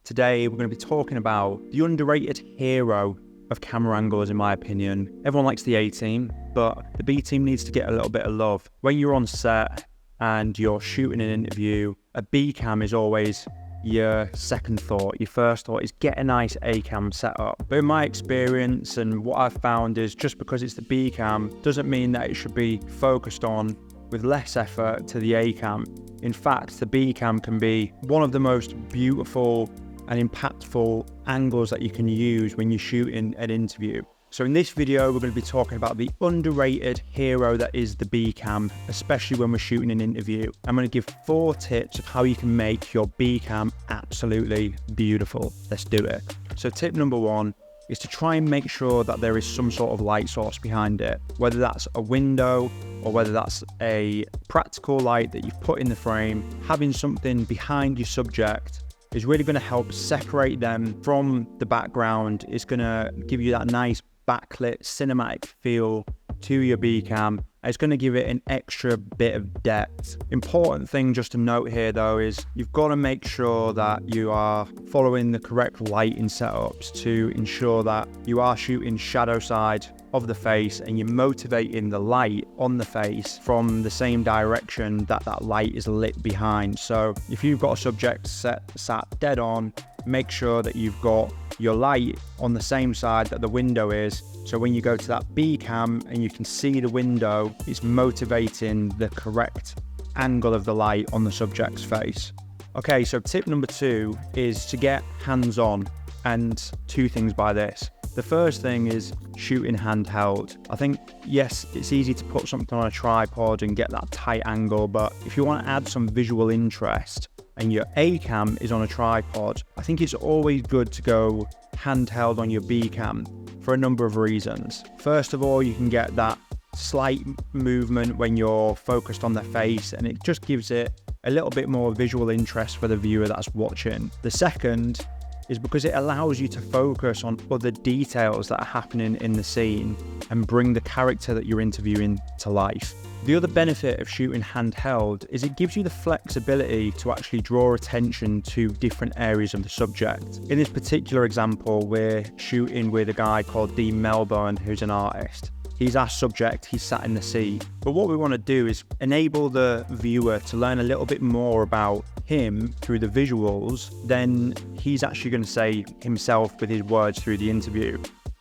Today, we're going to be talking about the underrated hero of camera angles, in my opinion. Everyone likes the A team, but the B team needs to get a little bit of love. When you're on set and you're shooting an interview, a B cam is always your second thought. Your first thought is get a nice A cam set up. But in my experience and what I've found is just because it's the B cam doesn't mean that it should be focused on with less effort to the A cam. In fact, the B cam can be one of the most beautiful and impactful angles that you can use when you're shooting an interview. So in this video, we're going to be talking about the underrated hero that is the B cam, especially when we're shooting an interview. I'm going to give 4 tips of how you can make your B cam absolutely beautiful. Let's do it. So tip number 1 is to try and make sure that there is some sort of light source behind it, whether that's a window or whether that's a practical light that you've put in the frame. Having something behind your subject is really going to help separate them from the background. It's going to give you that nice backlit cinematic feel to your B cam. It's going to give it an extra bit of depth. Important thing just to note here though is you've got to make sure that you are following the correct lighting setups to ensure that you are shooting shadow side of the face and you're motivating the light on the face from the same direction that that light is lit behind. So if you've got a subject sat dead on, make sure that you've got your light on the same side that the window is. So when you go to that B cam and you can see the window, it's motivating the correct angle of the light on the subject's face. Okay, so tip number 2 is to get hands-on, and 2 things by this. The first thing is shooting handheld. I think, yes, it's easy to put something on a tripod and get that tight angle, but if you want to add some visual interest and your A cam is on a tripod, I think it's always good to go handheld on your B cam for a number of reasons. First of all, you can get that slight movement when you're focused on the face, and it just gives it a little bit more visual interest for the viewer that's watching. The second is because it allows you to focus on other details that are happening in the scene and bring the character that you're interviewing to life. The other benefit of shooting handheld is it gives you the flexibility to actually draw attention to different areas of the subject. In this particular example, we're shooting with a guy called Dean Melbourne, who's an artist. He's our subject, he's sat in the sea. But what we want to do is enable the viewer to learn a little bit more about him through the visuals than he's actually going to say himself with his words through the interview.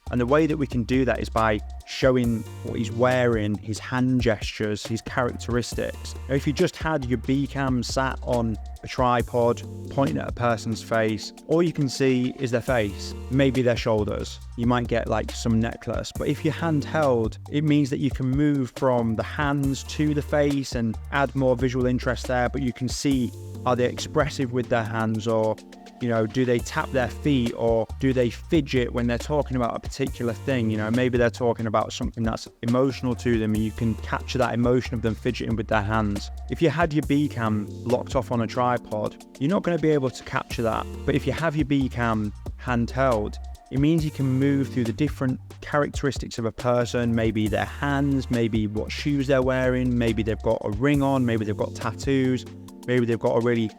And the way that we can do that is by showing what he's wearing, his hand gestures, his characteristics. Now, if you just had your B cam sat on a tripod, pointing at a person's face, all you can see is their face, maybe their shoulders. You might get like some necklace, but if you're handheld, it means that you can move from the hands to the face and add more visual interest there, but you can see, are they expressive with their hands, or do they tap their feet, or do they fidget when they're talking about a particular thing? Maybe they're talking about something that's emotional to them and you can capture that emotion of them fidgeting with their hands. If you had your B cam locked off on a tripod, you're not going to be able to capture that. But if you have your B cam handheld, it means you can move through the different characteristics of a person, maybe their hands, maybe what shoes they're wearing, maybe they've got a ring on, maybe they've got tattoos, maybe they've got a really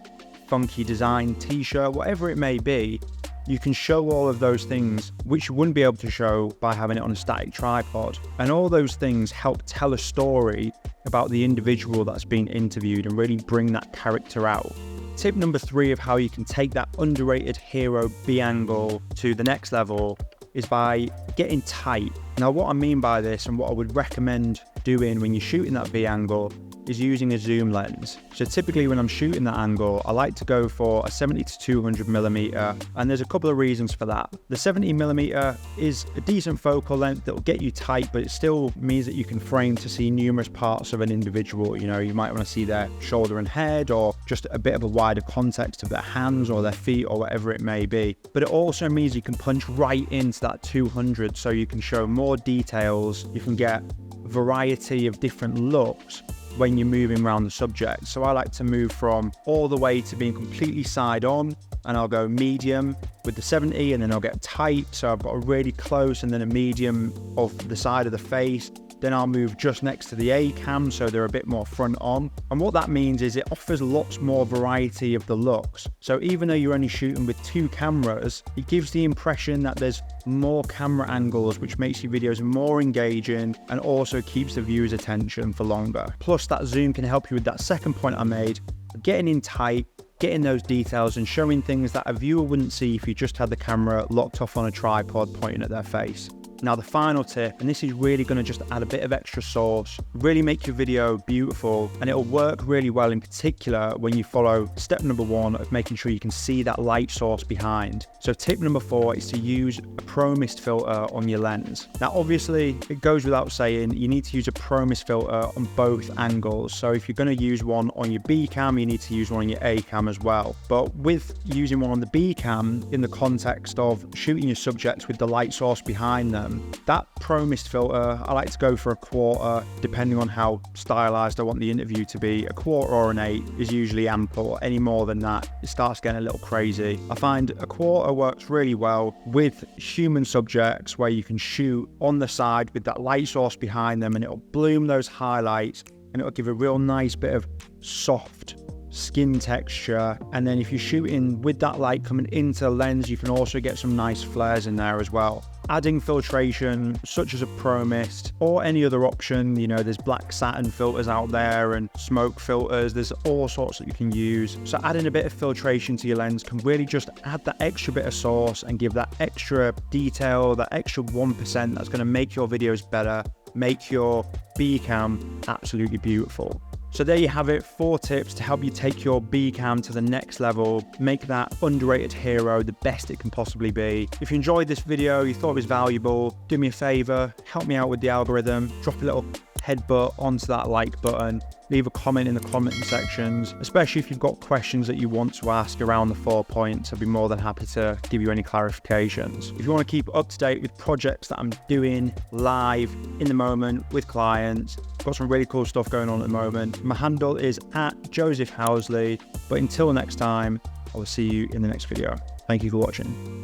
funky design t-shirt, whatever it may be. You can show all of those things which you wouldn't be able to show by having it on a static tripod. And all those things help tell a story about the individual that's being interviewed and really bring that character out. Tip number 3 of how you can take that underrated hero B angle to the next level is by getting tight. Now, what I mean by this and what I would recommend doing when you're shooting that B angle is using a zoom lens. So typically when I'm shooting that angle, I like to go for a 70 to 200mm, and there's a couple of reasons for that. The 70mm is a decent focal length that will get you tight, but it still means that you can frame to see numerous parts of an individual. You might want to see their shoulder and head, or just a bit of a wider context of their hands or their feet or whatever it may be. But it also means you can punch right into that 200, so you can show more details, you can get a variety of different looks when you're moving around the subject. So I like to move from all the way to being completely side on, and I'll go medium with the 70, and then I'll get tight, so I've got a really close and then a medium of the side of the face, Then I'll move just next to the A cam, so they're a bit more front on. And what that means is it offers lots more variety of the looks. So even though you're only shooting with 2 cameras, it gives the impression that there's more camera angles, which makes your videos more engaging and also keeps the viewer's attention for longer. Plus that zoom can help you with that second point I made, getting in tight, getting those details and showing things that a viewer wouldn't see if you just had the camera locked off on a tripod pointing at their face. Now the final tip, and this is really going to just add a bit of extra sauce, really make your video beautiful, and it'll work really well in particular when you follow step number 1 of making sure you can see that light source behind. So tip number 4 is to use a Pro Mist filter on your lens. Now obviously it goes without saying you need to use a Pro Mist filter on both angles. So if you're going to use one on your B cam, you need to use one on your A cam as well. But with using one on the B cam in the context of shooting your subjects with the light source behind them, that Pro Mist filter, I like to go for a 1/4, depending on how stylized I want the interview to be. A 1/4 or an 8 is usually ample. Any more than that, it starts getting a little crazy. I find a 1/4 works really well with human subjects where you can shoot on the side with that light source behind them, and it'll bloom those highlights and it'll give a real nice bit of soft skin texture. And then if you're shooting with that light coming into the lens, you can also get some nice flares in there as well. Adding filtration such as a Pro Mist or any other option, you know, there's black satin filters out there and smoke filters, there's all sorts that you can use. So adding a bit of filtration to your lens can really just add that extra bit of sauce and give that extra detail, that extra 1% that's going to make your videos better, make your B cam absolutely beautiful. So there you have it, 4 tips to help you take your B cam to the next level, make that underrated hero the best it can possibly be. If you enjoyed this video, you thought it was valuable, do me a favor, help me out with the algorithm, drop a little headbutt onto that like button, leave a comment in the comment sections, especially if you've got questions that you want to ask around the 4 points. I'd be more than happy to give you any clarifications. If you want to keep up to date with projects that I'm doing live in the moment with clients, I've got some really cool stuff going on at the moment. My handle is @JosephHousley, but until next time, I will see you in the next video. Thank you for watching.